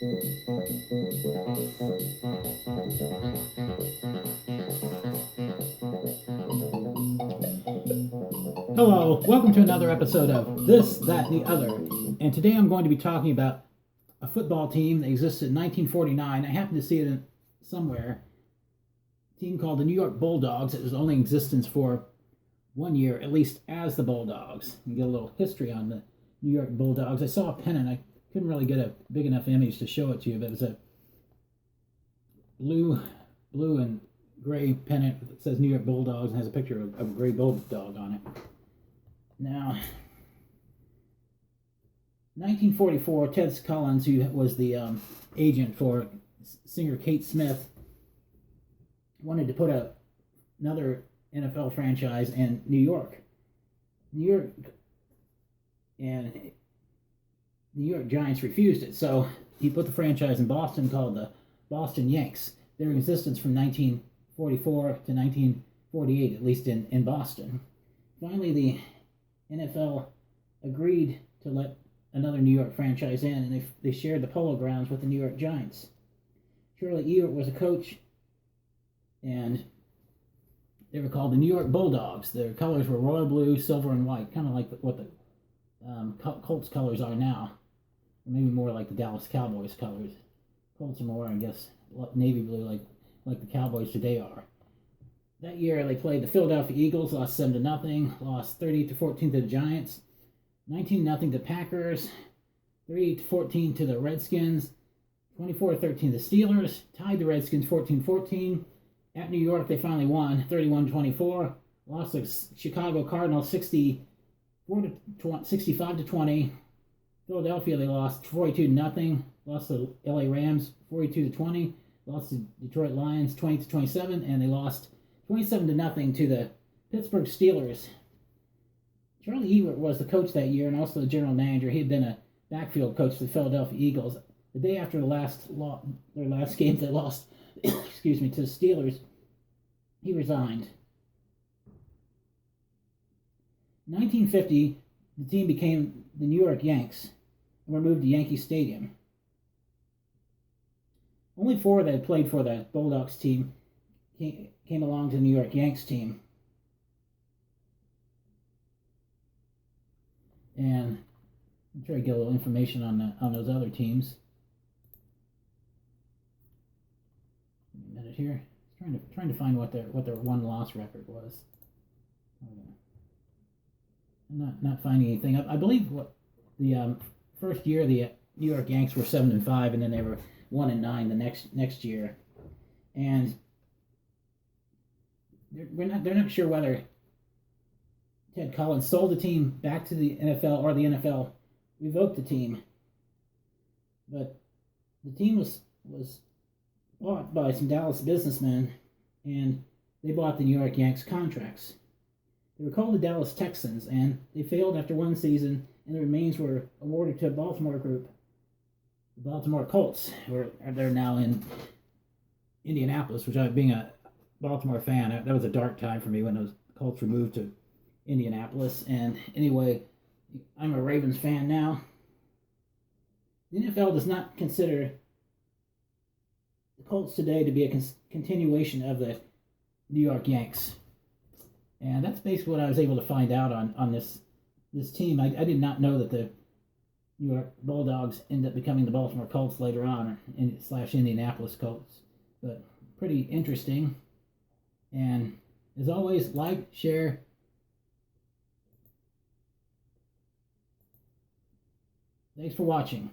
Hello, welcome to another episode of This, That, and the Other. And today I'm going to be talking about a football team that existed in 1949. I happened to see it somewhere. A team called the New York Bulldogs. It was only in existence for 1 year, at least as the Bulldogs. And get a little history on the New York Bulldogs. I saw a pennant. I couldn't really get a big enough image to show it to you, but it was a blue and gray pennant that says New York Bulldogs and has a picture of a gray bulldog on it. Now, 1944, Ted Collins, who was the agent for singer Kate Smith, wanted to put another NFL franchise in New York. And the New York Giants refused it, so he put the franchise in Boston called the Boston Yanks. They were in existence from 1944 to 1948, at least in Boston. Finally, the NFL agreed to let another New York franchise in, and they shared the polo grounds with the New York Giants. Charlie Ewert was a coach, and they were called the New York Bulldogs. Their colors were royal blue, silver, and white, kind of like what the Colts colors are now, or maybe more like the Dallas Cowboys colors. Colts are more, I guess, navy blue, like the Cowboys today are. That year, they played the Philadelphia Eagles, lost 7-0, lost 30-14 to the Giants, 19-0 to Packers, 38-14 to the Redskins, 24-13 to the Steelers, tied the Redskins 14-14. At New York, they finally won 31-24, lost to Chicago Cardinals 65-20. Philadelphia, they lost 42-0, lost to LA Rams 42-20, lost to Detroit Lions 20-27, and they lost 27-0 to the Pittsburgh Steelers. Charlie Ewert was the coach that year and also the general manager. He had been a backfield coach for the Philadelphia Eagles. The day after their last game, they lost, to the Steelers. He resigned. In 1950, the team became the New York Yanks and were moved to Yankee Stadium. Only 4 that had played for the Bulldogs team came along to the New York Yanks team. And I'm trying to get a little information on those other teams. Give me a minute here. Trying to find what their won-loss record was. I'm not finding anything. I believe what the first year the New York Yanks were 7-5, and then they were 1-9 the next year, and they're not sure whether Ted Collins sold the team back to the NFL or the NFL revoked the team. But the team was bought by some Dallas businessmen, and they bought the New York Yanks contracts. They were called the Dallas Texans, and they failed after 1 season, and the remains were awarded to a Baltimore group, the Baltimore Colts, they're now in Indianapolis, which, being a Baltimore fan, that was a dark time for me when those Colts were moved to Indianapolis. And anyway, I'm a Ravens fan now. The NFL does not consider the Colts today to be a continuation of the New York Yanks. And that's basically what I was able to find out on this team. I did not know that the New York Bulldogs ended up becoming the Baltimore Colts later on, / Indianapolis Colts. But pretty interesting. And as always, like, share. Thanks for watching.